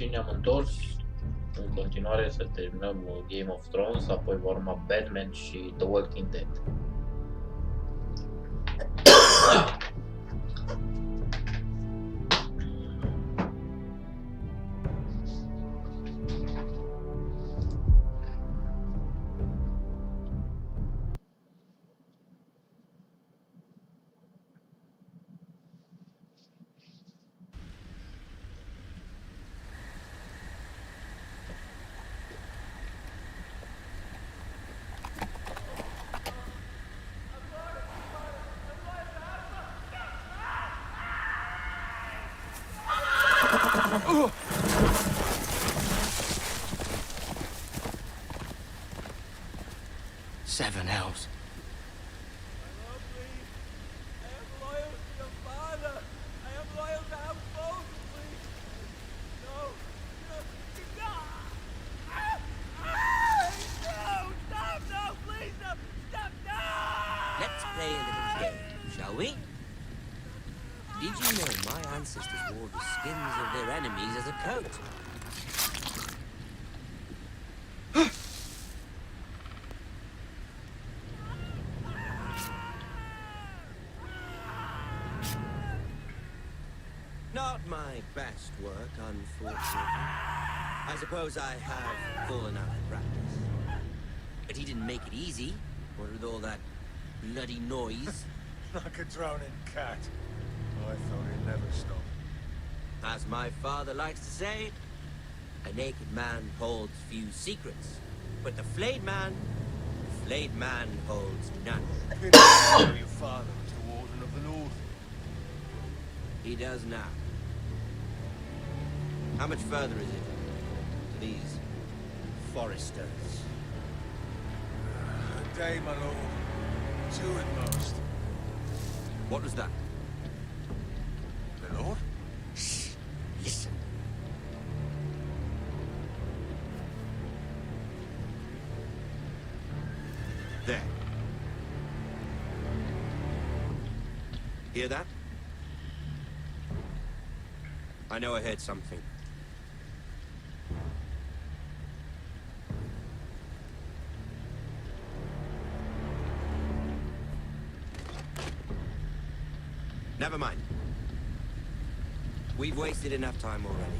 și ne-am întors în continuare să terminăm Game of Thrones, apoi va urma Batman și The Walking Dead. Seven elves. Let's play a little game, shall we? Did you know my ancestors wore the skins of their enemies as a coat? Not my best work, unfortunately. I suppose I have fallen out of practice. But he didn't make it easy, what with all that bloody noise. Like a drowning cat. I thought he'd never stop. As my father likes to say, a naked man holds few secrets, but the flayed man holds none. You know your father was the Warden of the North. He does now. How much further is it to these foresters? A day, my lord. Two at most. What was that? My lord? Shh! Listen. There. Hear that? I know I heard something. Never mind. We've wasted enough time already.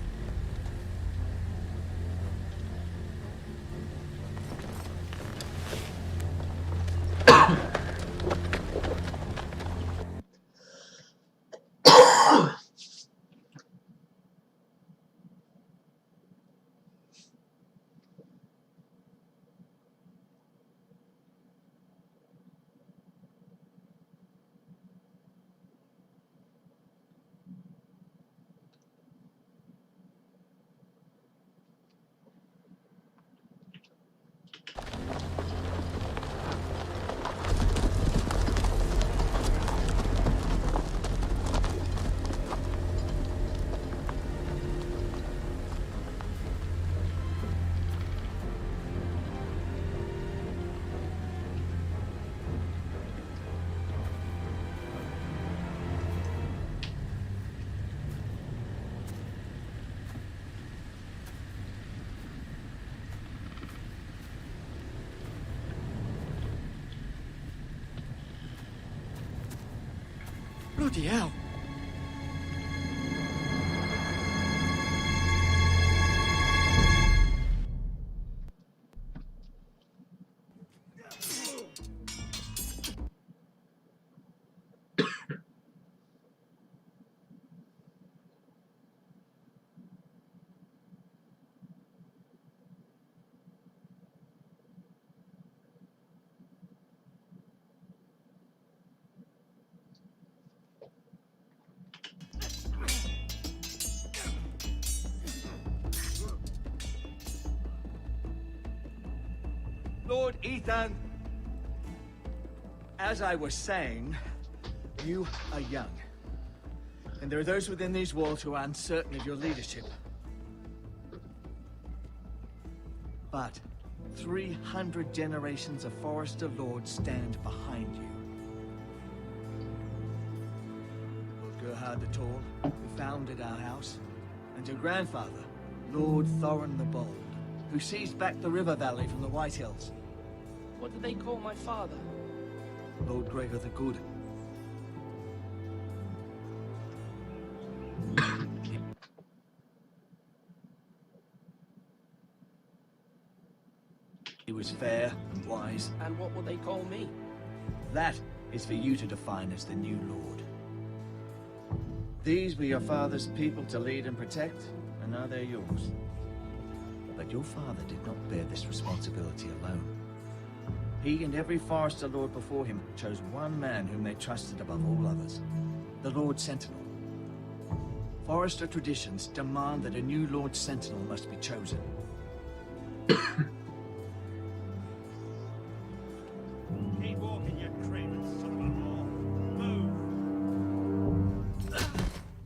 Bloody hell. Lord Ethan, as I was saying, you are young. And there are those within these walls who are uncertain of your leadership. But 300 generations of Forester Lords stand behind you. Lord Gerhard the Tall, who founded our house, and your grandfather, Lord Thorin the Bold, who seized back the river valley from the White Hills. What did they call my father? Lord Gregor the Good. He was fair and wise. And what would they call me? That is for you to define as the new Lord. These were your father's people to lead and protect, and now they're yours. But your father did not bear this responsibility alone. He and every Forester Lord before him chose one man whom they trusted above all others, the Lord Sentinel. Forester traditions demand that a new Lord Sentinel must be chosen. Keep walking, you craven son of a law. Move!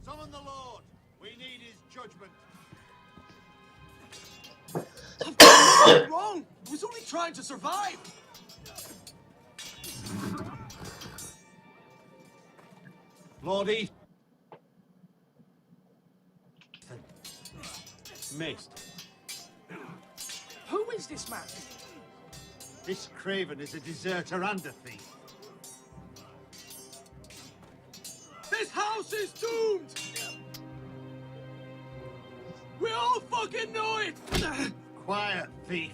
Summon the Lord! We need his judgment. What's wrong? I was only trying to survive. Lord Ethan. Missed. Who is this man? This craven is a deserter and a thief. This house is doomed. We all fucking know it. Quiet, thief.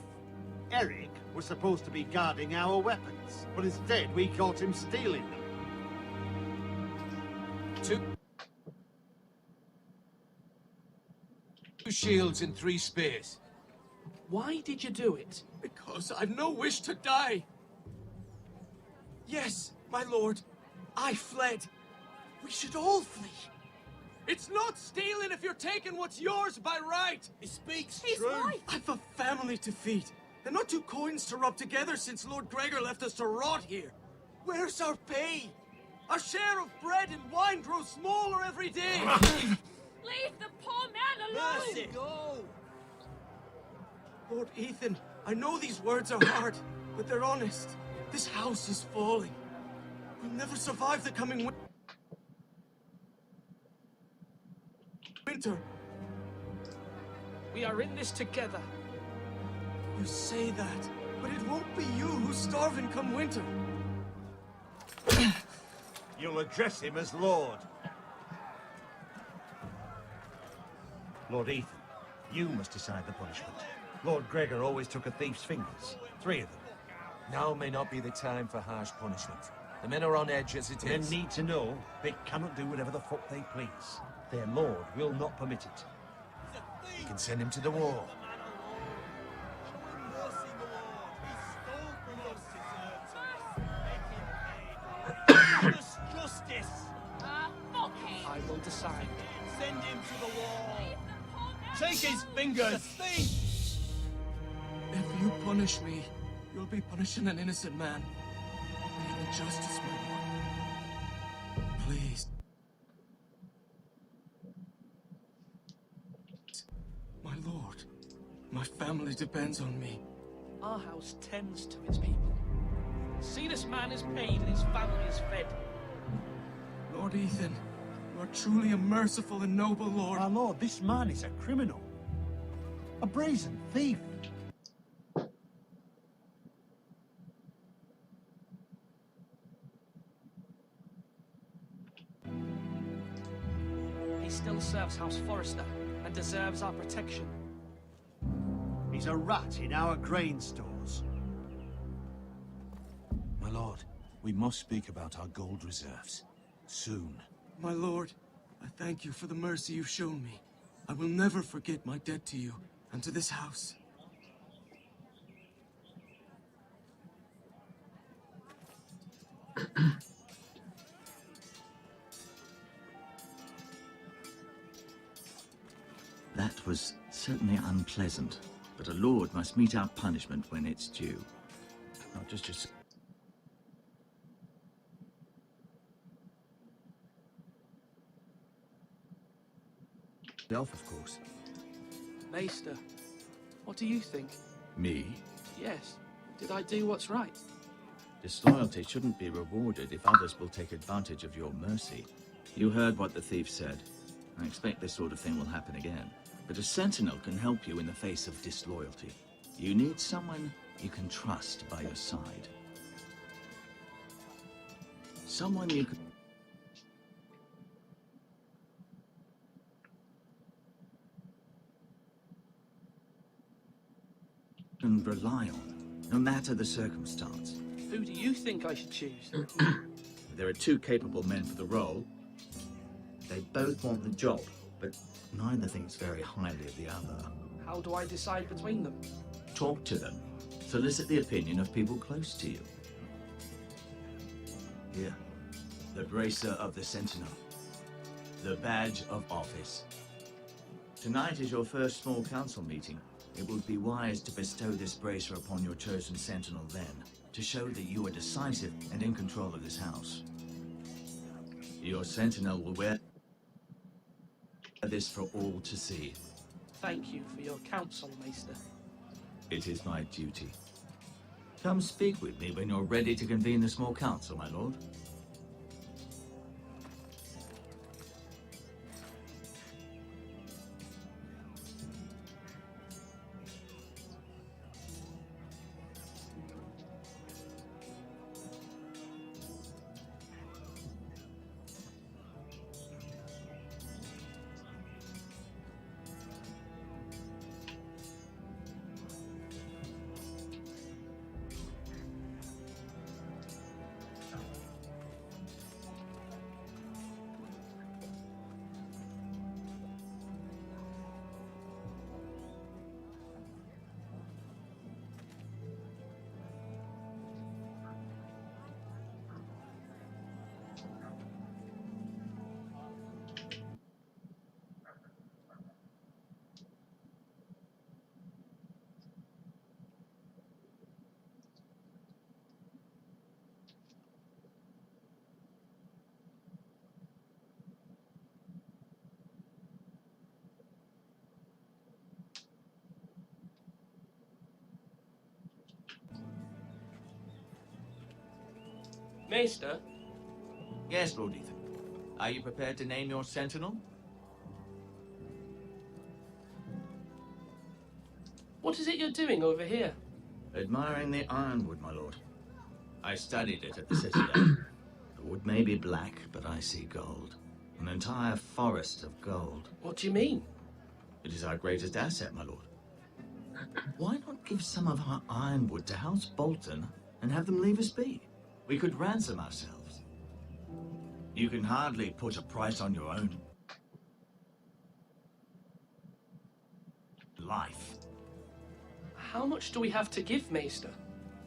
Eric was supposed to be guarding our weapons, but instead we caught him stealing them. Two shields and 3 spears. Why did you do it? Because I've no wish to die. Yes, my lord, I fled. We should all flee. It's not stealing if you're taking what's yours by right. He speaks He's true. right. I've a family to feed, and not 2 coins to rub together since Lord Gregor left us to rot here. Where's our pay? Our share of bread and wine grows smaller every day. Leave the poor man alone! Mercy. Go! Lord Ethan, I know these words are hard, but they're honest. This house is falling. We'll never survive the coming winter. We are in this together. You say that, but it won't be you who's starving come winter. You'll address him as Lord. Lord Ethan, you must decide the punishment. Lord Gregor always took a thief's fingers. 3 of them. Now may not be the time for harsh punishment. The men are on edge as it Men is. need to know they cannot do whatever the fuck they please. Their lord will not permit it. You can send him to the wall. Justice! Fuck him! I will decide. Send him to the wall! Leave the poor man Take his fingers! If you punish me, you'll be punishing an innocent man. Be the justice, my lord. Please. My lord, my family depends on me. Our house tends to its people. See, this man is paid and his family is fed. Lord Ethan, you are truly a merciful and noble lord. My lord, this man is a criminal. A brazen thief. He still serves House Forrester and deserves our protection. He's a rat in our grain stores. My lord, we must speak about our gold reserves. Soon. My lord, I thank you for the mercy you've shown me. I will never forget my debt to you and to this house. That was certainly unpleasant, but a lord must meet our punishment when it's due. Not just Elf, of course. Maester, what do you think? me. Yes. Did I do what's right? Disloyalty shouldn't be rewarded if others will take advantage of your mercy. You heard what the thief said. I expect this sort of thing will happen again. but a sentinel can help you in the face of disloyalty. You need someone you can trust by your side. Someone you can rely on, no matter the circumstance. Who do you think I should choose? There are two capable men for the role. They both want the job, but neither thinks very highly of the other. How do I decide between them? Talk to them. Solicit the opinion of people close to you. Here, the bracer of the Sentinel. The badge of office. Tonight is your first small council meeting. It would be wise to bestow this bracer upon your chosen Sentinel then, to show that you are decisive and in control of this house. Your Sentinel will wear this for all to see. Thank you for your counsel, Maester. It is my duty. Come speak with me when you're ready to convene the small council, my lord. Maester? Yes, Lord Ethan. Are you prepared to name your Sentinel? What is it you're doing over here? Admiring the ironwood, my lord. I studied it at the Citadel. The wood may be black, but I see gold. An entire forest of gold. What do you mean? It is our greatest asset, my lord. Why not give some of our ironwood to House Bolton and have them leave us be? We could ransom ourselves. You can hardly put a price on your own life. How much do we have to give, Maester?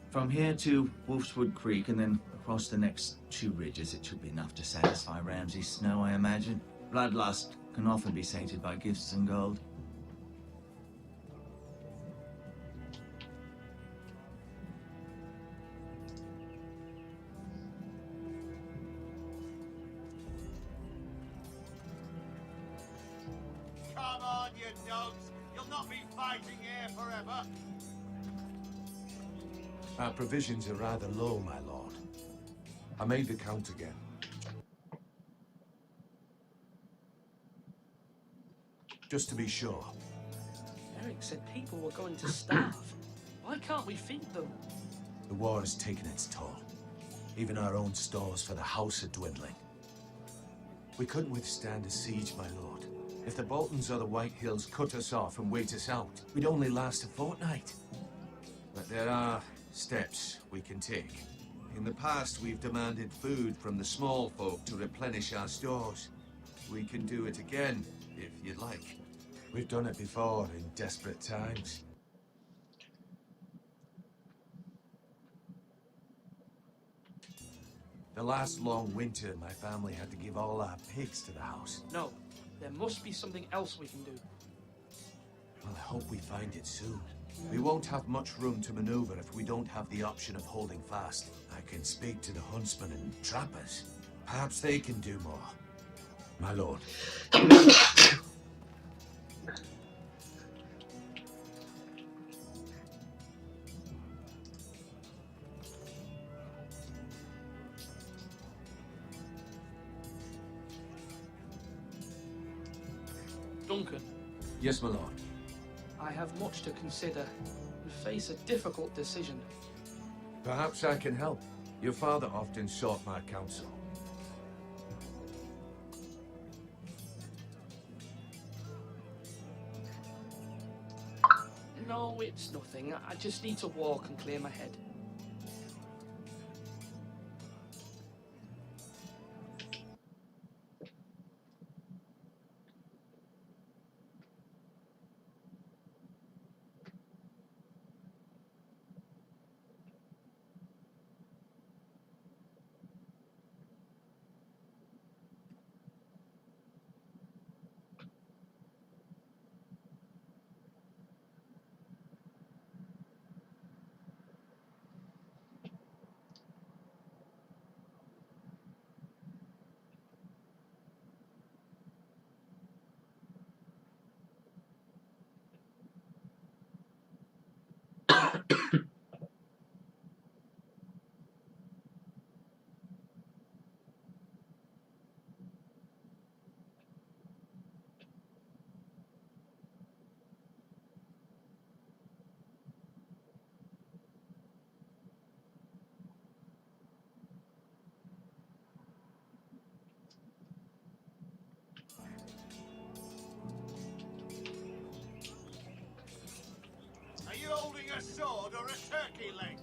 From here to Wolfswood Creek and then across the next 2 ridges, it should be enough to satisfy Ramsay Snow, I imagine. Bloodlust can often be sated by gifts and gold. Come on, you dogs. You'll not be fighting here forever. Our provisions are rather low, my lord. I made the count again. Just to be sure. Eric said people were going to starve. Why can't we feed them? The war has taken its toll. Even our own stores for the house are dwindling. We couldn't withstand a siege, my lord. If the Boltons or the White Hills cut us off and wait us out, we'd only last a fortnight. But there are steps we can take. In the past, we've demanded food from the small folk to replenish our stores. We can do it again, if you'd like. We've done it before in desperate times. The last long winter, my family had to give all our pigs to the house. No, there must be something else we can do. Well, I hope we find it soon. We won't have much room to maneuver if we don't have the option of holding fast. I can speak to the huntsmen and trappers. Perhaps they can do more. My lord. Duncan, Yes, my lord. I have much to consider and face a difficult decision. Perhaps I can help. Your father often sought my counsel. No, it's nothing. I just need to walk and clear my head. Are you holding a sword or a turkey leg?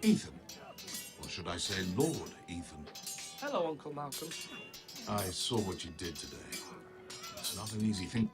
Ethan. Or should I say Lord Ethan? Hello, Uncle Malcolm. I saw what you did today. It's not an easy thing.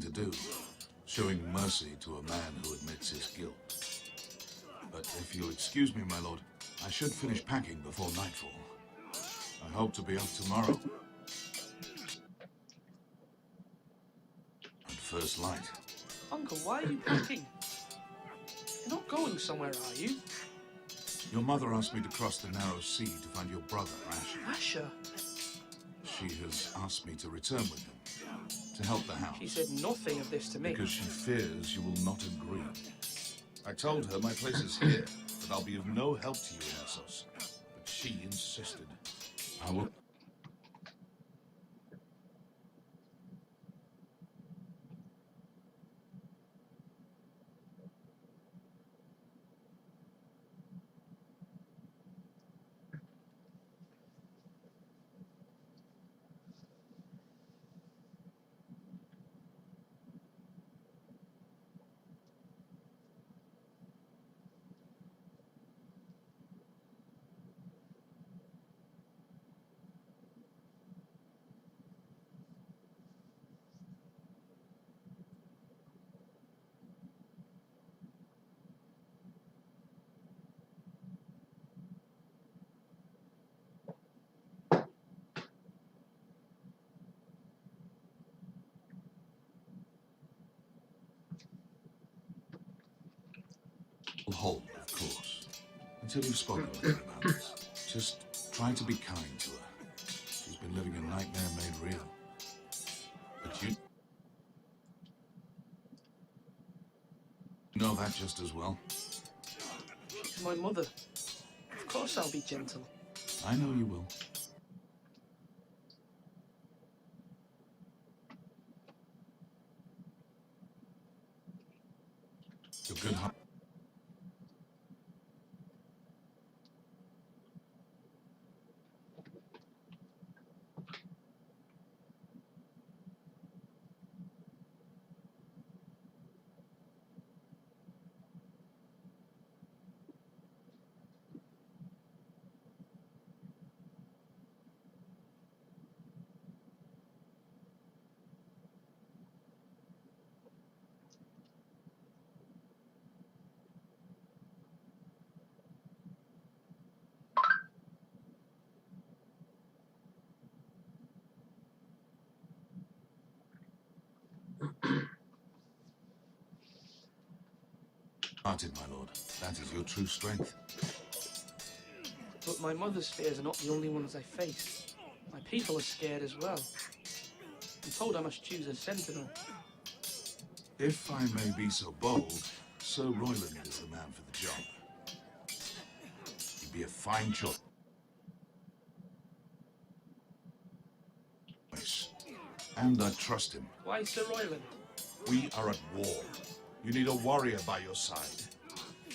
To do, showing mercy to a man who admits his guilt. But if you'll excuse me, my lord, I should finish packing before nightfall. I hope to be up tomorrow. At first light. Uncle, why are you packing? You're not going somewhere, are you? Your mother asked me to cross the narrow sea to find your brother, Asher. Asher? She has asked me to return with him, to help the house. She said nothing of this to me. Because she fears you will not agree. I told her my place is here, that I'll be of no help to you in Essos. But she insisted. I will... Hold, of course. Until you've spoken with her about this. Just try to be kind to her. She's been living a nightmare made real. But you... You know that just as well. She's my mother. Of course I'll be gentle. I know you will. You're good, huh? Hearted, my lord. That is your true strength. But my mother's fears are not the only ones I face. My people are scared as well. I'm told I must choose a sentinel. If I may be so bold, Sir Royland is the man for the job. He'd be a fine choice. And I trust him. Why Sir Royland? We are at war. You need a warrior by your side.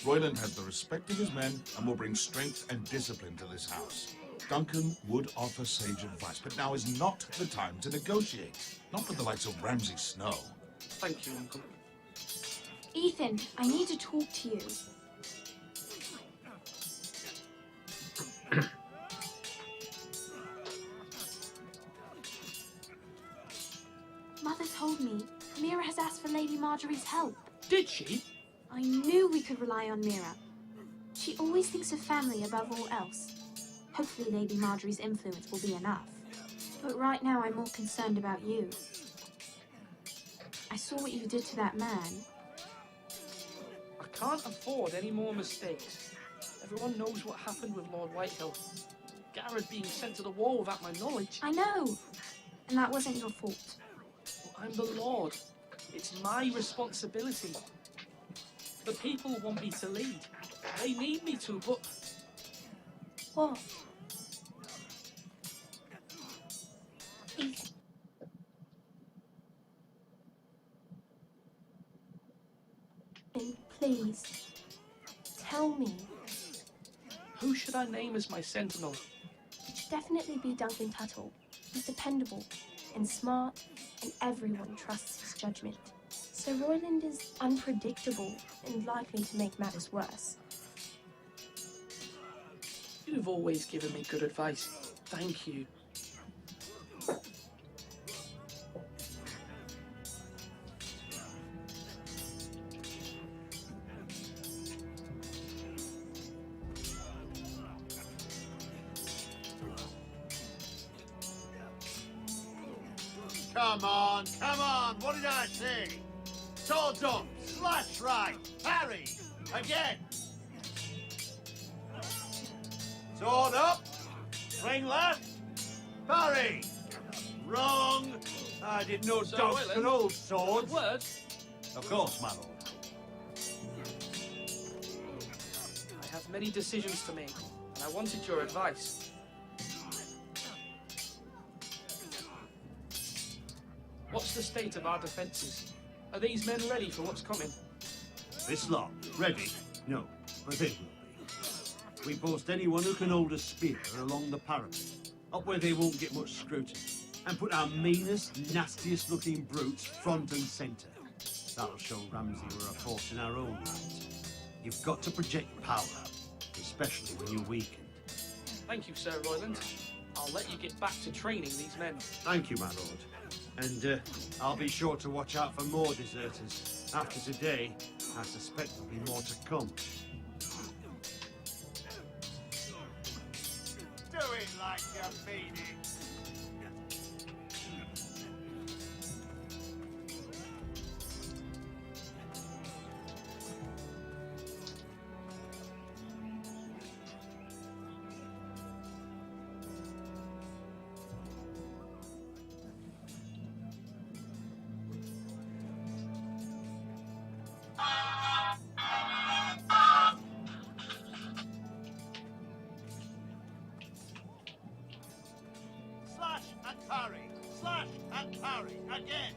Royland has the respect of his men and will bring strength and discipline to this house. Duncan would offer sage advice, but now is not the time to negotiate. Not with the likes of Ramsay Snow. Thank you, Uncle. Ethan, I need to talk to you. Mother told me Mira has asked for Lady Marjorie's help. Did she? I knew we could rely on Mira. She always thinks of family above all else. Hopefully Lady Marjorie's influence will be enough. But right now I'm more concerned about you. I saw what you did to that man. I can't afford any more mistakes. Everyone knows what happened with Lord Whitehill. Garrett being sent to the wall without my knowledge. I know. And that wasn't your fault. I'm the Lord. It's my responsibility. The people want me to lead. They need me to, but... What? Ethan. Please, tell me. Who should I name as my sentinel? It should definitely be Duncan Tuttle. He's dependable and smart, and everyone trusts his judgment. Sir Royland is unpredictable and likely to make matters worse. You've always given me good advice. Thank you. Come on, what did I say? Swords up, slash right, parry, again. Sword up, swing left, parry. Wrong. I didn't know Sir dogs Royland, could hold swords. a word? Of course, my lord. I have many decisions to make, and I wanted your advice. What's the state of our defences? Are these men ready for what's coming? This lot, ready? No, but they will be. We post anyone who can hold a spear along the parapet, up where they won't get much scrutiny, and put our meanest, nastiest looking brutes front and centre. That'll show Ramsay we're a force in our own right. You've got to project power, especially when you're weakened. Thank you, Sir Royland. I'll let you get back to training these men. Thank you, my lord. And I'll be sure to watch out for more deserters. After today, I suspect there'll be more to come. Do it like you mean it. parry. Slash and parry. Again.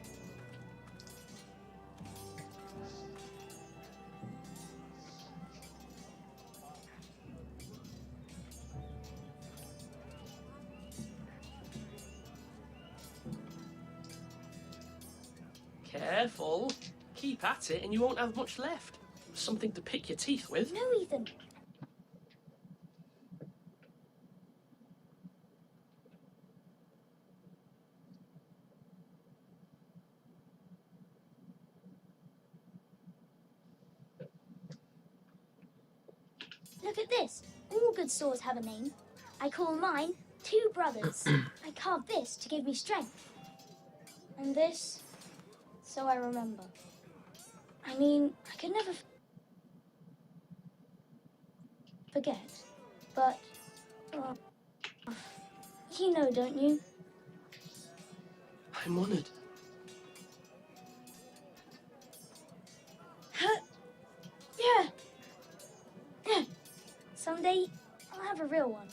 Careful. Keep at it and you won't have much left. Something to pick your teeth with. No, Ethan. Look at this. All good swords have a name. I call mine Two Brothers. I carved this to give me strength. And this, so I remember. I mean, I could never forget, but, you know, don't you? I'm honored. Yeah. Someday, I'll have a real one,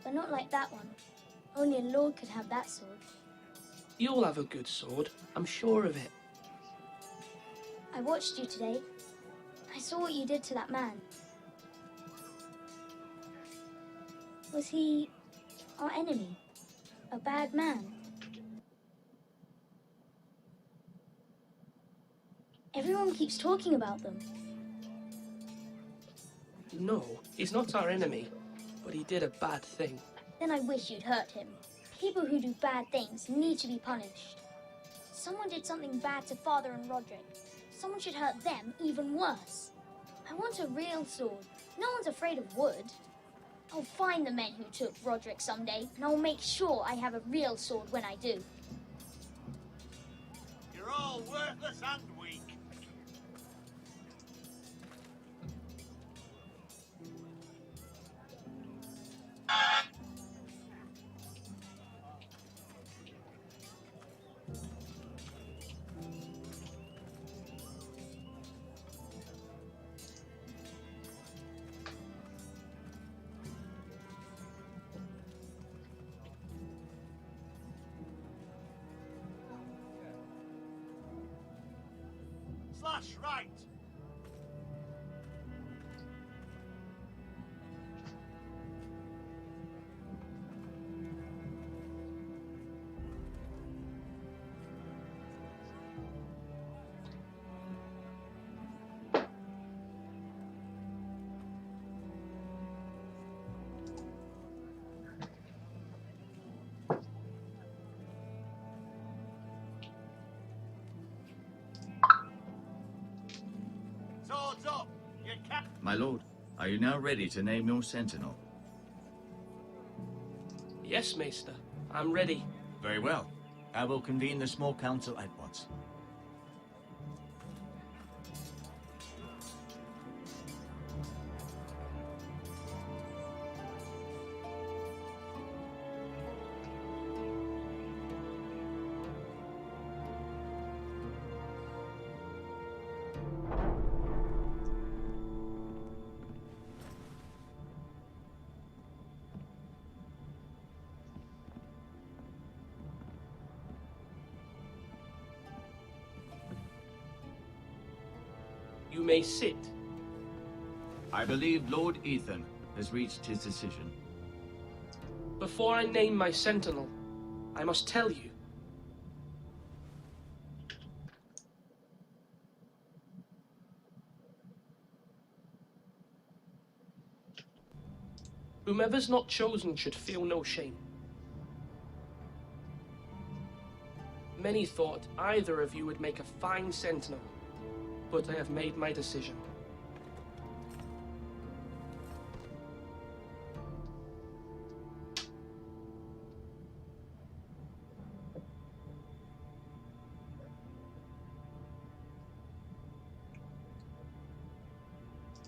but not like that one. Only a lord could have that sword. You'll have a good sword, I'm sure of it. I watched you today. I saw what you did to that man. Was he our enemy? A bad man? Everyone keeps talking about them. No, he's not our enemy, but he did a bad thing. Then I wish you'd hurt him. People who do bad things need to be punished. Someone did something bad to Father and Roderick. Someone should hurt them even worse. I want a real sword. No one's afraid of wood. I'll find the men who took Roderick someday, and I'll make sure I have a real sword when I do. You're all worthless and weak. Slash right. Swords up. You can't. My lord, are you now ready to name your sentinel? Yes, Maester, I'm ready. Very well. I will convene the small council at once. You may sit. I believe Lord Ethan has reached his decision. Before I name my sentinel, I must tell you. Whomever's not chosen should feel no shame. Many thought either of you would make a fine sentinel, but I have made my decision.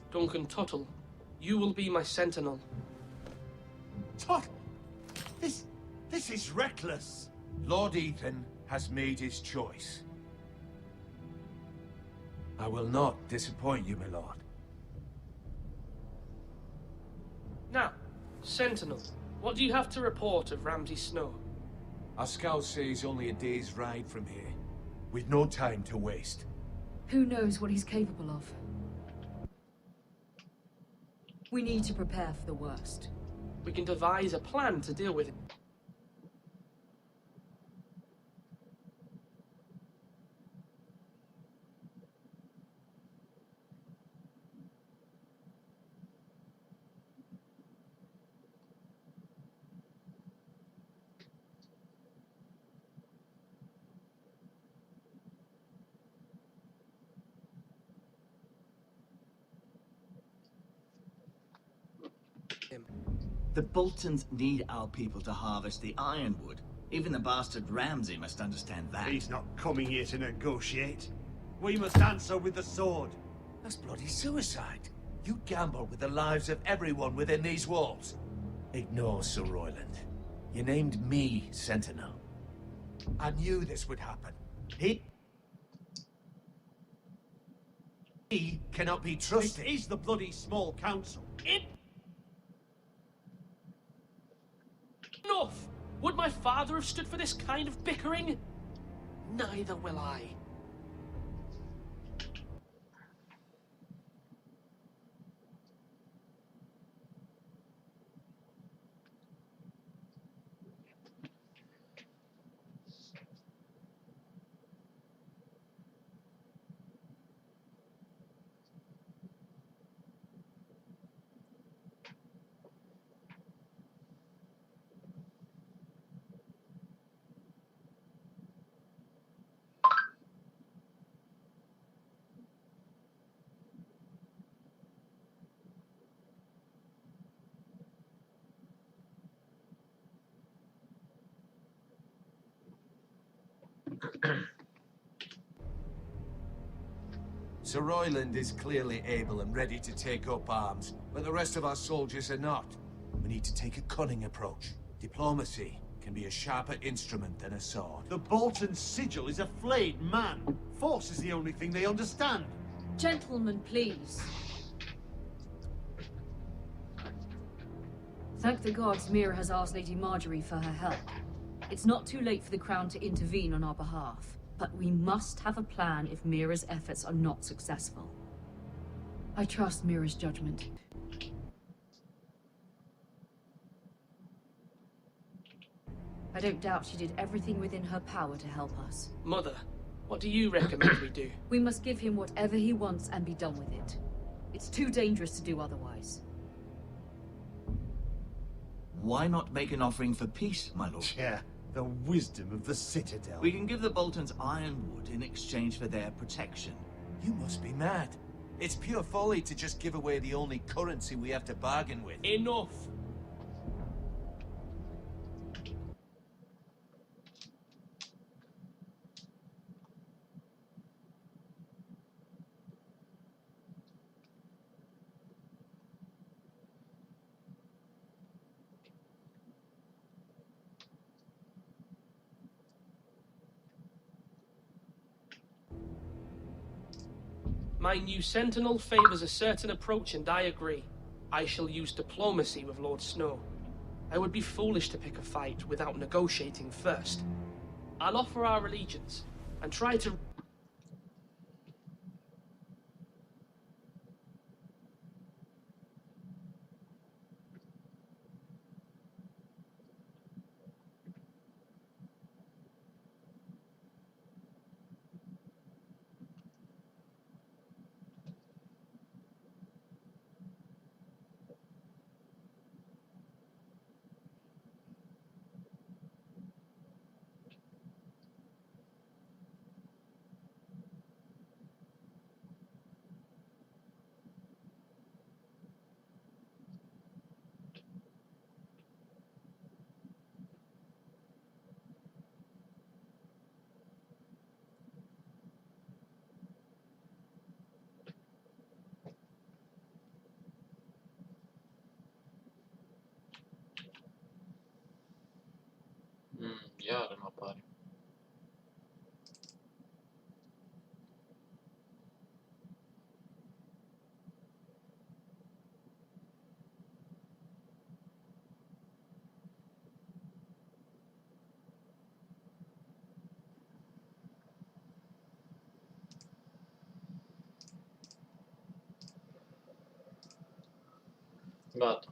Duncan Tuttle, you will be my sentinel. Tuttle! This is reckless. Lord Ethan has made his choice. I will not disappoint you, my lord. Now, Sentinel, what do you have to report of Ramsay Snow? Our scouts say he's only a day's ride from here. We've no time to waste. Who knows what he's capable of? We need to prepare for the worst. We can devise a plan to deal with it. The Boltons need our people to harvest the ironwood. Even the bastard Ramsay must understand that. He's not coming here to negotiate. We must answer with the sword. That's bloody suicide. You gamble with the lives of everyone within these walls. Ignore Sir Royland. You named me Sentinel. I knew this would happen. He cannot be trusted. This is the bloody small council. Enough! Would my father have stood for this kind of bickering? Neither will I. Sir Royland is clearly able and ready to take up arms, but the rest of our soldiers are not. We need to take a cunning approach. Diplomacy can be a sharper instrument than a sword. The Bolton sigil is a flayed man. Force is the only thing they understand. Gentlemen, please. Thank the gods Mira has asked Lady Marjorie for her help. It's not too late for the Crown to intervene on our behalf, but we must have a plan if Mira's efforts are not successful. I trust Mira's judgment. I don't doubt she did everything within her power to help us. Mother, what do you recommend we do? We must give him whatever he wants and be done with it. It's too dangerous to do otherwise. Why not make an offering for peace, my lord? Yeah, the wisdom of the Citadel. We can give the Boltons ironwood in exchange for their protection. You must be mad. It's pure folly to just give away the only currency we have to bargain with. Enough! My new Sentinel favors a certain approach, and I agree. I shall use diplomacy with Lord Snow. I would be foolish to pick a fight without negotiating first. I'll offer our allegiance, and try to... Iar îmi apare. Gata.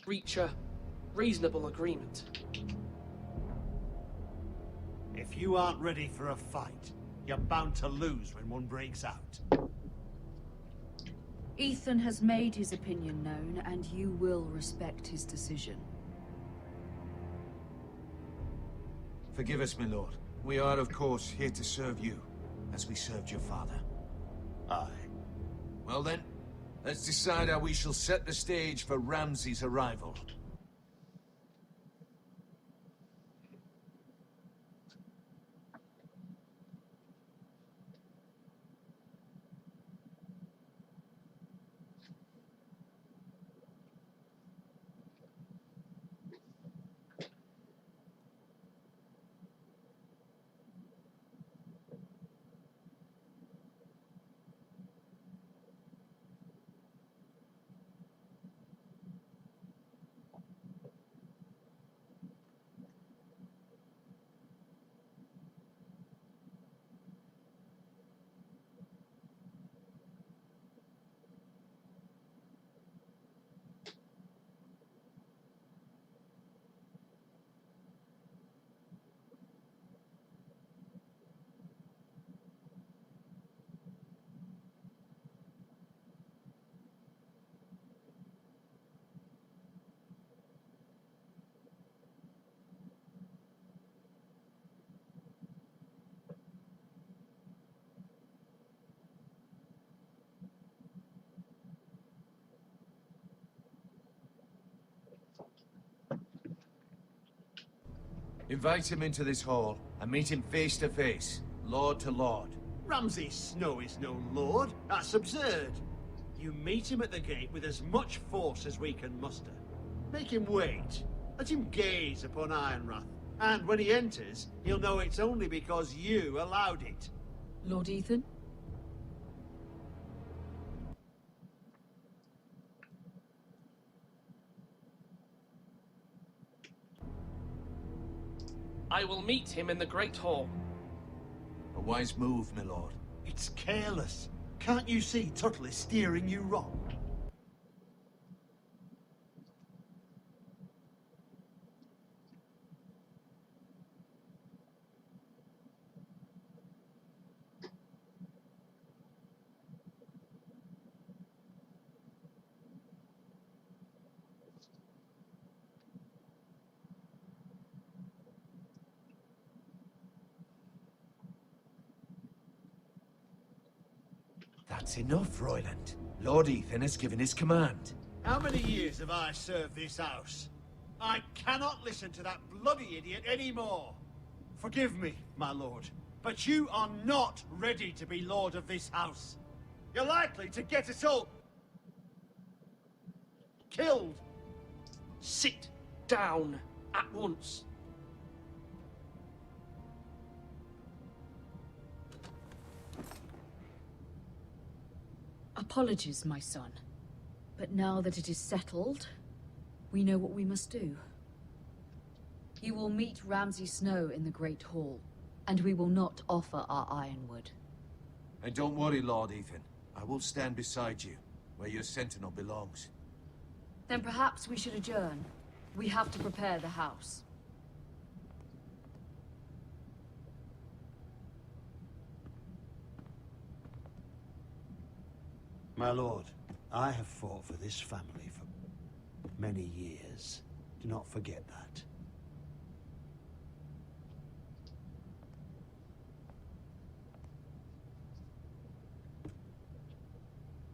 Reach a reasonable agreement. If you aren't ready for a fight, you're bound to lose when one breaks out. Ethan has made his opinion known, and you will respect his decision. Forgive us, my lord. We are, of course, here to serve you, as we served your father. Aye. Well then, let's decide how we shall set the stage for Ramsay's arrival. Invite him into this hall and meet him face to face, lord to lord. Ramsay Snow is no lord. That's absurd. You meet him at the gate with as much force as we can muster. Make him wait. Let him gaze upon Ironrath. And when he enters, he'll know it's only because you allowed it. Lord Ethan? I will meet him in the Great Hall. A wise move, my lord. It's careless. Can't you see Tuttle is steering you wrong? That's enough, Royland. Lord Ethan has given his command. How many years have I served this house? I cannot listen to that bloody idiot anymore. Forgive me, my lord, but you are not ready to be lord of this house. You're likely to get us all killed. Sit down at once. Apologies, my son. But now that it is settled, we know what we must do. You will meet Ramsay Snow in the Great Hall, and we will not offer our ironwood. And don't worry, Lord Ethan. I will stand beside you, where your sentinel belongs. Then perhaps we should adjourn. We have to prepare the house. My lord, I have fought for this family for many years. Do not forget that.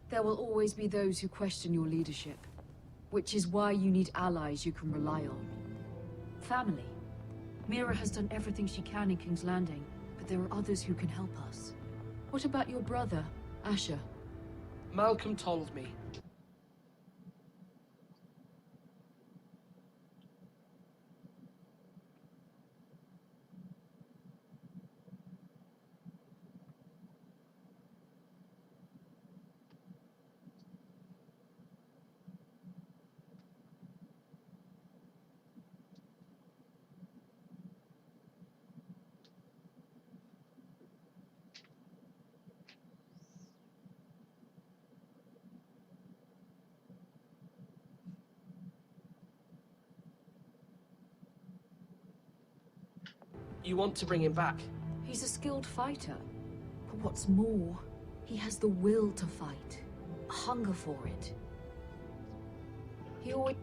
There will always be those who question your leadership, which is why you need allies you can rely on. Family. Mira has done everything she can in King's Landing, but there are others who can help us. What about your brother, Asher? Malcolm told me. You want to bring him back? He's a skilled fighter. But what's more, he has the will to fight. A hunger for it. He always...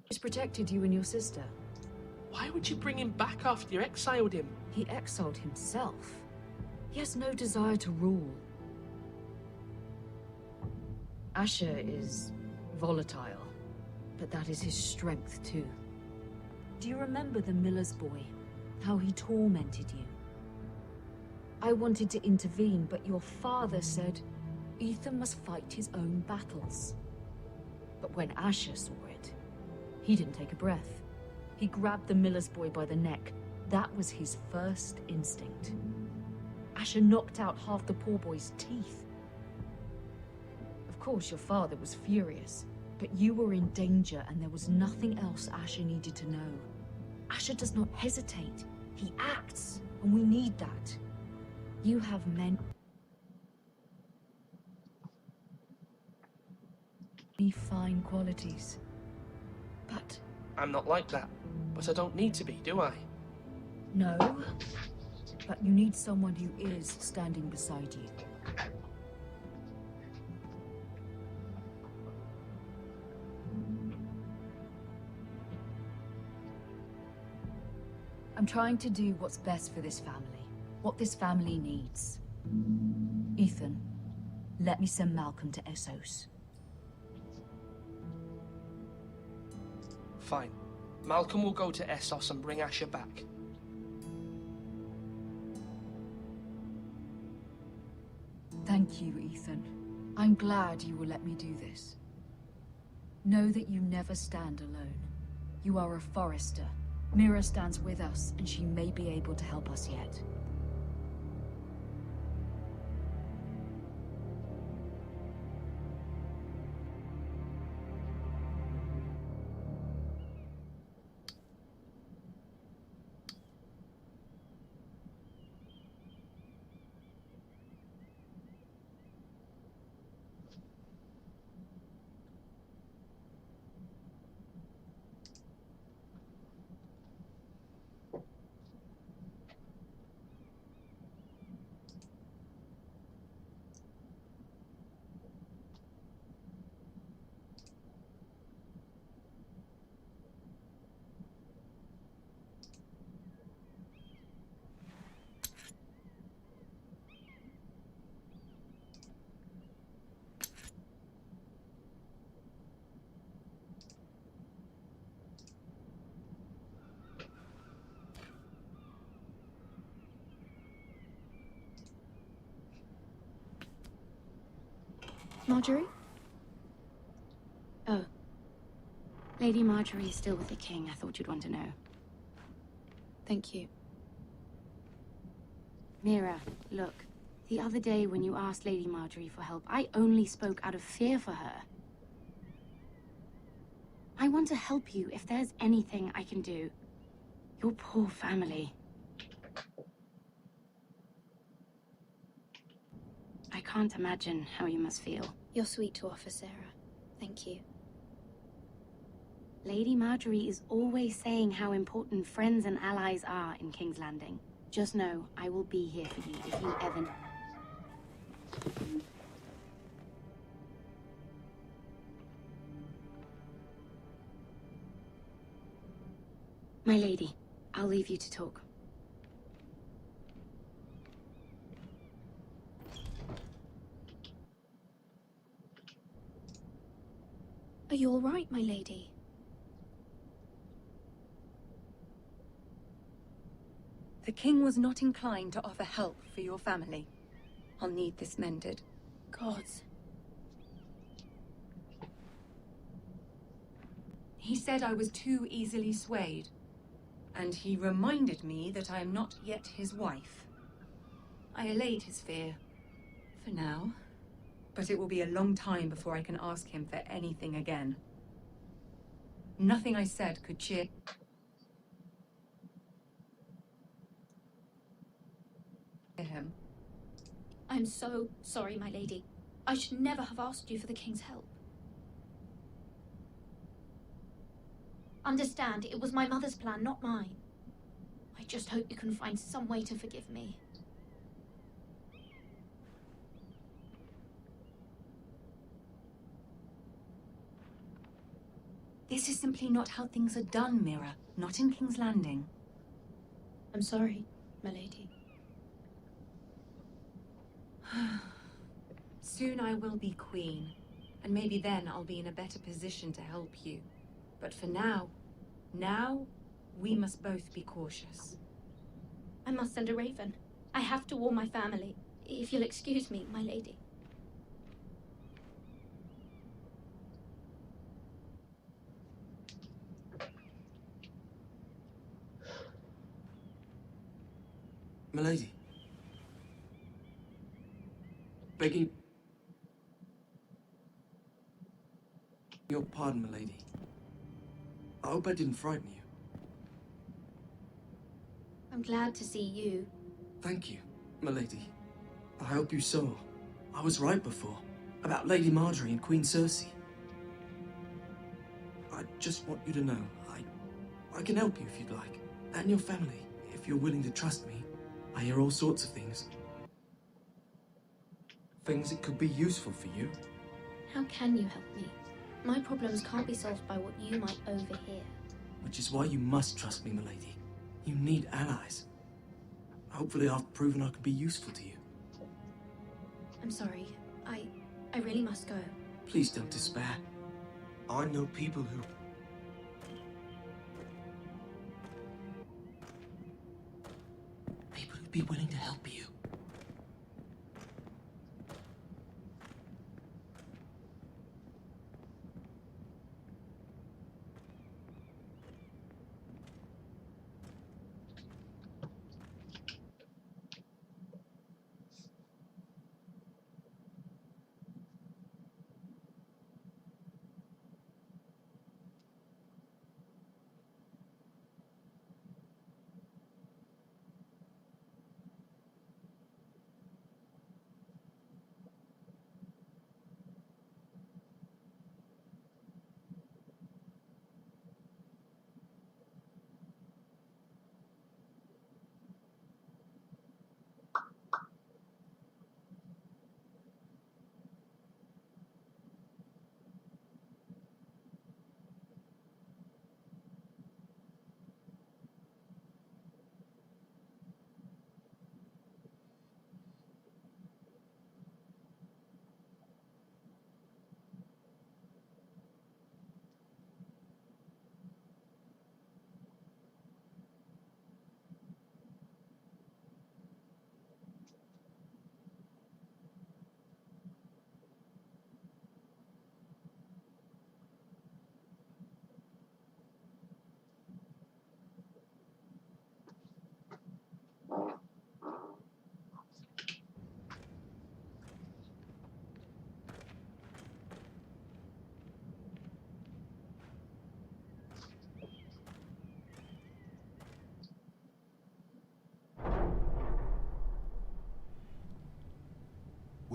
He's protected you and your sister. Why would you bring him back after you exiled him? He exiled himself. He has no desire to rule. Asher is volatile, but that is his strength too. Do you remember the miller's boy? How he tormented you? I wanted to intervene, but your father said Ethan must fight his own battles. But when Asher saw it, he didn't take a breath. He grabbed the miller's boy by the neck. That was his first instinct. Asher knocked out half the poor boy's teeth. Of course, your father was furious, but you were in danger and there was nothing else Asher needed to know. Asher does not hesitate. He acts, and we need that. You have many fine qualities, but... I'm not like that, but I don't need to be, do I? No, but you need someone who is standing beside you. I'm trying to do what's best for this family, what this family needs. Ethan, let me send Malcolm to Essos. Fine. Malcolm will go to Essos and bring Asher back. Thank you, Ethan. I'm glad you will let me do this. Know that you never stand alone. You are a Forester. Mira stands with us, and she may be able to help us yet. Marjorie? Oh. Lady Marjorie is still with the king. I thought you'd want to know. Thank you. Mira, look. The other day when you asked Lady Marjorie for help, I only spoke out of fear for her. I want to help you if there's anything I can do. Your poor family. I can't imagine how you must feel. You're sweet to offer, Sarah. Thank you. Lady Marjorie is always saying how important friends and allies are in King's Landing. Just know, I will be here for you if you ever... My lady, I'll leave you to talk. Are you all right, my lady? The king was not inclined to offer help for your family. I'll need this mended. Gods. He said I was too easily swayed. And he reminded me that I am not yet his wife. I allayed his fear. For now. But it will be a long time before I can ask him for anything again. Nothing I said could cheer him. I'm so sorry, my lady. I should never have asked you for the king's help. Understand, it was my mother's plan, not mine. I just hope you can find some way to forgive me. This is simply not how things are done, Mira. Not in King's Landing. I'm sorry, my lady. Soon I will be queen, and maybe then I'll be in a better position to help you. But for now, we must both be cautious. I must send a raven. I have to warn my family. If you'll excuse me, my lady. Milady. Begging your pardon, milady. I hope I didn't frighten you. I'm glad to see you. Thank you, milady. I hope you saw. I was right before. About Lady Marjorie and Queen Cersei. I just want you to know, I can help you if you'd like. And your family, if you're willing to trust me. I hear all sorts of things. Things that could be useful for you. How can you help me? My problems can't be solved by what you might overhear. Which is why you must trust me, milady. You need allies. Hopefully I've proven I can be useful to you. I'm sorry. I really must go. Please don't despair. I know people who... be willing to help you.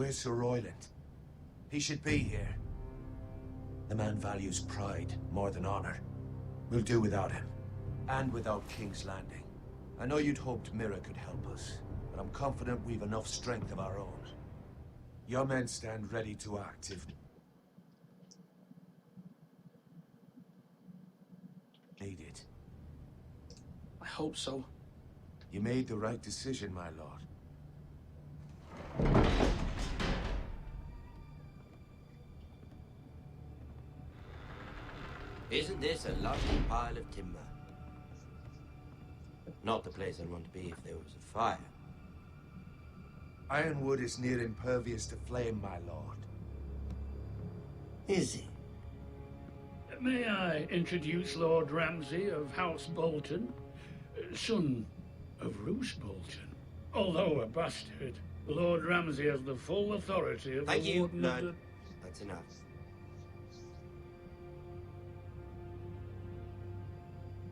Where's Sir Royland? He should be here. The man values pride more than honor. We'll do without him. And without King's Landing. I know you'd hoped Mira could help us, but I'm confident we've enough strength of our own. Your men stand ready to act if needed. I hope so. You made the right decision, my lord. Isn't this a lovely pile of timber? Not the place I'd want to be if there was a fire. Ironwood is near impervious to flame, my lord. Is it? May I introduce Lord Ramsay of House Bolton, son of Roose Bolton. Although a bastard, Lord Ramsay has the full authority of Thank the you. Warden No, of the... that's enough.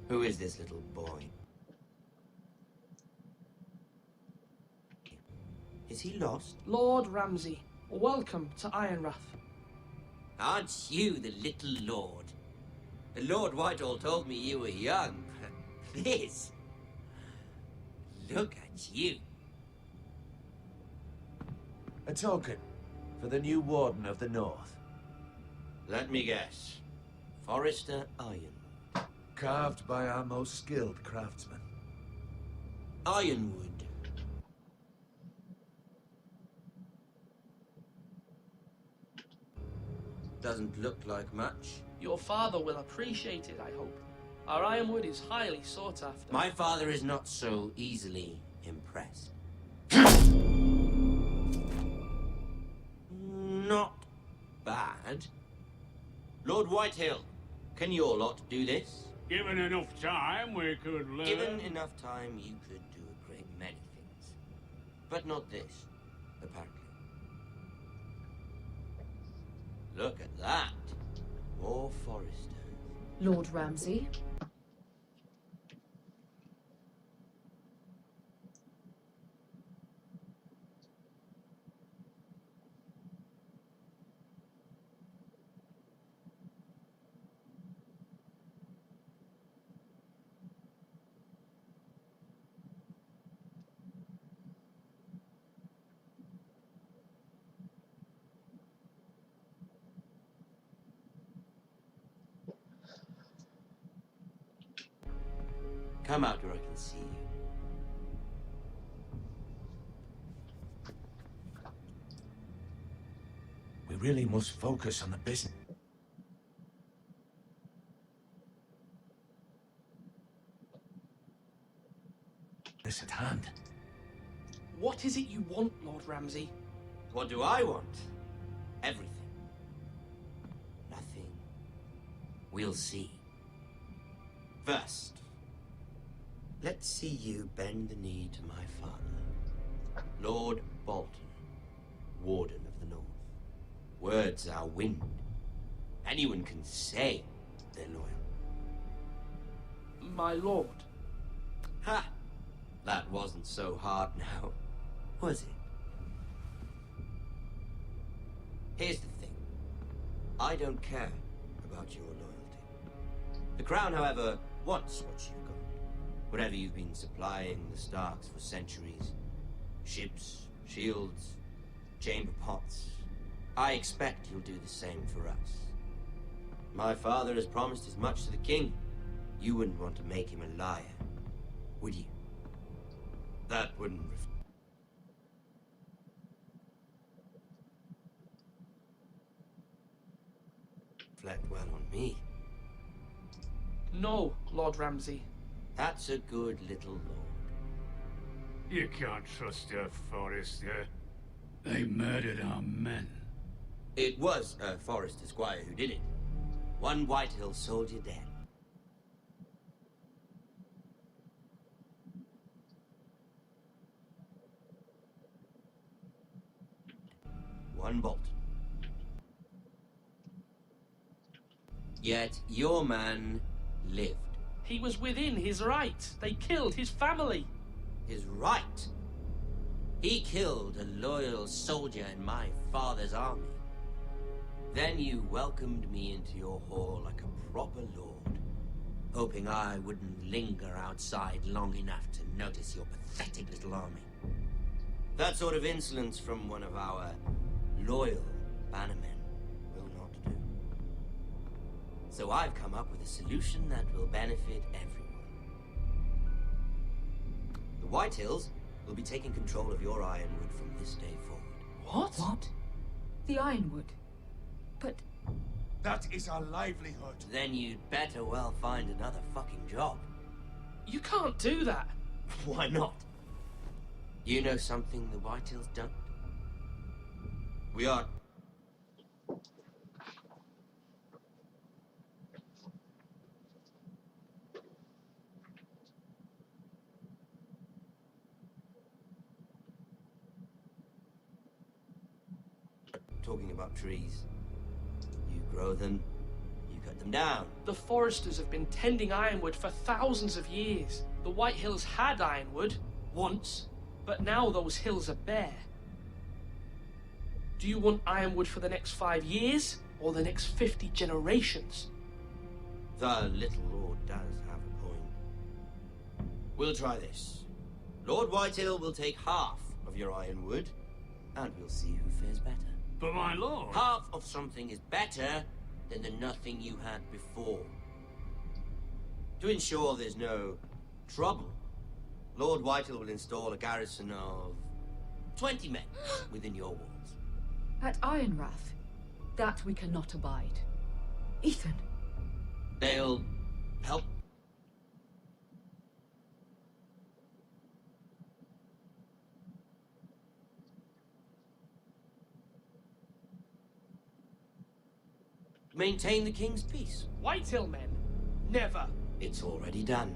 Who is this little boy? Is he lost? Lord Ramsay, welcome to Ironrath. Aren't you the little lord? Lord Whitehall told me you were young. This... Look at you. A token for the new Warden of the North. Let me guess. Forrester Iron. Carved by our most skilled craftsmen. Ironwood. Doesn't look like much. Your father will appreciate it, I hope. Our ironwood is highly sought after. My father is not so easily impressed. Not bad. Lord Whitehill, can your lot do this? Given enough time, we could learn. Given enough time, you could do a great many things. But not this, apparently. Look at that. More Forresters. Lord Ramsay? Come out where I can see you. We really must focus on the business at hand. What is it you want, Lord Ramsay? What do I want? Everything. Nothing. We'll see. First, let's see you bend the knee to my father, Lord Bolton, Warden of the North. Words are wind. Anyone can say they're loyal. My lord. Ha! That wasn't so hard now, was it? Here's the thing. I don't care about your loyalty. The Crown, however, wants what you've got. Whatever you've been supplying the Starks for centuries. Ships, shields, chamber pots. I expect you'll do the same for us. My father has promised as much to the king. You wouldn't want to make him a liar, would you? That wouldn't reflect well on me. No, Lord Ramsay. That's a good little lord. You can't trust your Forrester. They murdered our men. It was a Forrester squire who did it. One Whitehill soldier dead. One Bolton. Yet your man lived. He was within his right. They killed his family. His right? He killed a loyal soldier in my father's army. Then you welcomed me into your hall like a proper lord, hoping I wouldn't linger outside long enough to notice your pathetic little army. That sort of insolence from one of our loyal bannermen will not do. So I've come up with a solution that will benefit everyone. The Whitehills will be taking control of your Ironwood from this day forward. What? The Ironwood? But... That is our livelihood. Then you'd better well find another fucking job. You can't do that. Why not? You know something the Whitehills don't? We are... talking about trees. You grow them, you cut them down. The Foresters have been tending Ironwood for thousands of years. The Whitehills had Ironwood, once, but now those hills are bare. Do you want Ironwood for the next 5 years, or the next 50 generations? The little lord does have a point. We'll try this. Lord Whitehill will take half of your Ironwood, and we'll see who fares better. But my lord... Half of something is better than the nothing you had before. To ensure there's no trouble, Lord Whitehill will install a garrison of 20 men within your walls. At Ironrath? That we cannot abide. Ethan. They'll help. Maintain the king's peace. Whitehill men? Never. It's already done.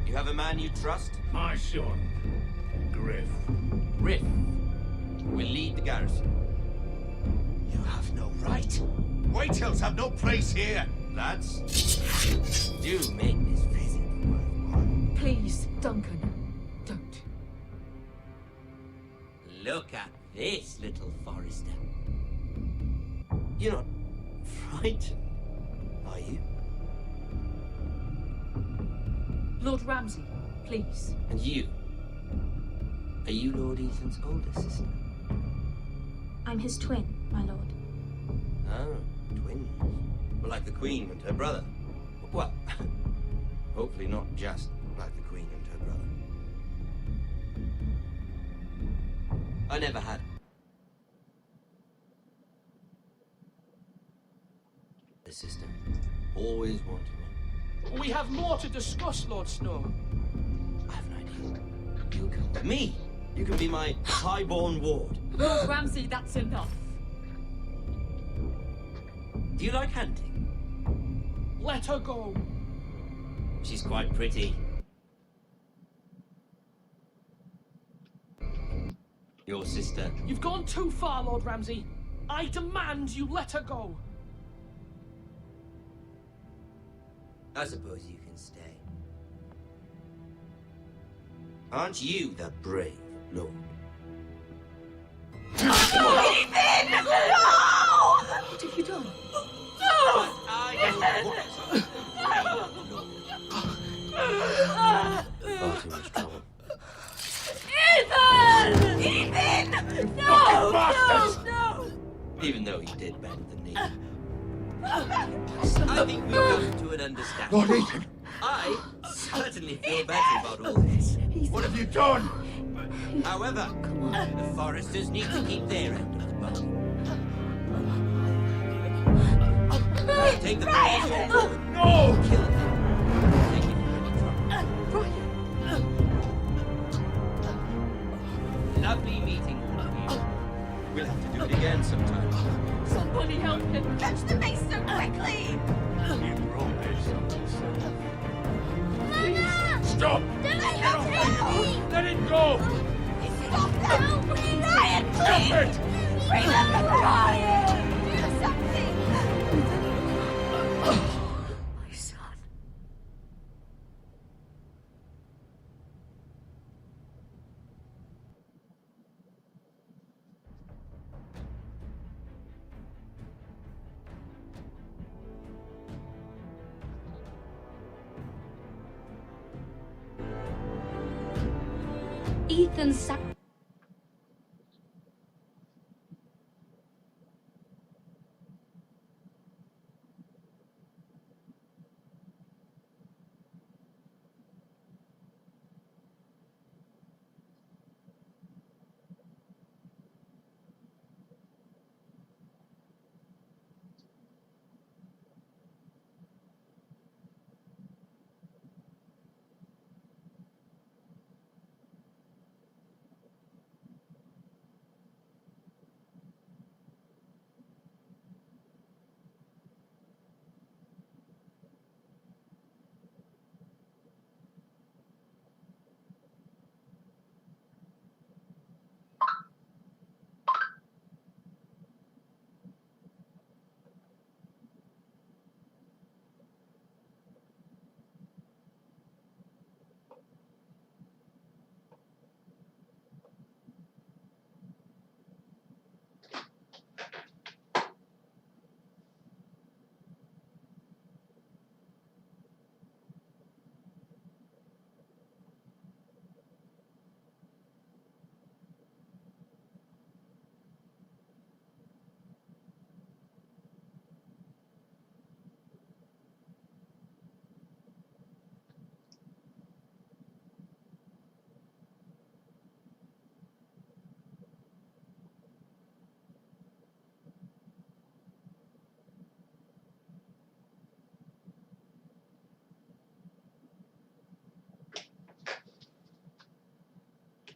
You have a man you trust? My son, Griff. Griff will lead the garrison. You have no right. Whitehills have no place here. Lads, do make this visit worthwhile. Please, Duncan, don't. Look at this, little Forrester. You're not frightened, are you? Lord Ramsay, please. And you? Are you Lord Ethan's older sister? I'm his twin, my lord. Oh, twins. Well, like the Queen and her brother. Well, hopefully not just like the Queen and her brother. I never had. Always wanted one. We have more to discuss, Lord Snow. I have an idea. You'll come with me. You can be my highborn ward. Lord Ramsay, that's enough. Do you like hunting? Let her go. She's quite pretty. Your sister. You've gone too far, Lord Ramsay. I demand you let her go. I suppose you can stay. Aren't you the brave lord? Ethan! No! What have you done? Far too much trouble. Ethan! Ethan! No! No! No! Even though he did better than me. I think we've come to an understanding. Lord Ethan! I certainly feel better about all this. What have you done? However, the foresters need to keep their end of the bargain. Take the prize on board. No! Kill them. Take it from Lovely meeting all of you. We'll have to do it again sometime. Somebody help him! Catch the mace so quickly! You brought this on yourself. Mama! Stop! Don't let him Let it go! Stop that! Ryan, Stop please! it! Remember Ryan! Do something! My son. Ethan's sac-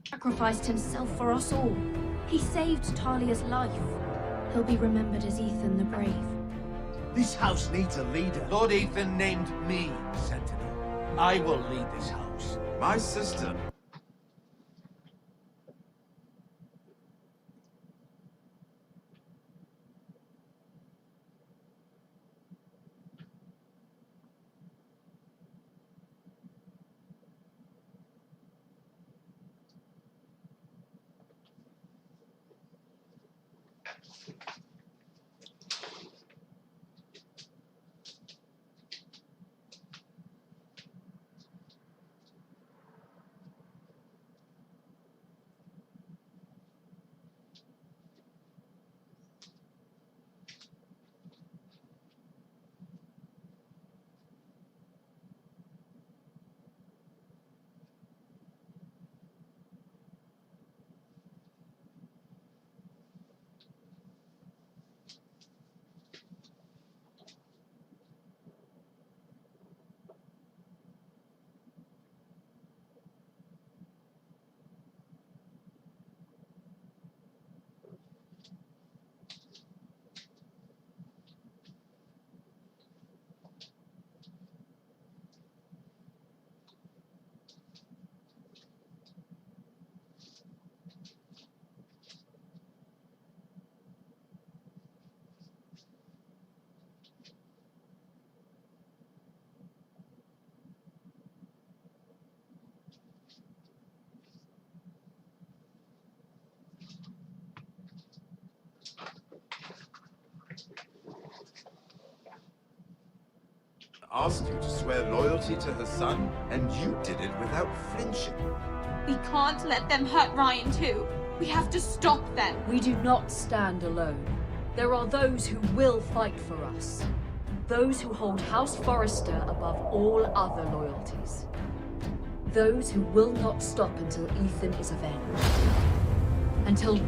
sacrificed himself for us all. He saved Talia's life. He'll be remembered as Ethan the Brave. This house needs a leader. Lord Ethan named me Sentinel. I will lead this house. My sister. asked you to swear loyalty to her son, and you did it without flinching. We can't let them hurt Ryan too. We have to stop them. We do not stand alone. There are those who will fight for us. Those who hold House Forrester above all other loyalties. Those who will not stop until Ethan is avenged. Until...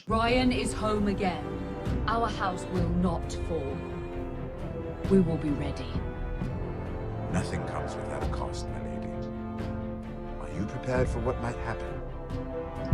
Ryan is home again. Our house will not fall. We will be ready. Nothing comes without a cost, my lady. Are you prepared for what might happen?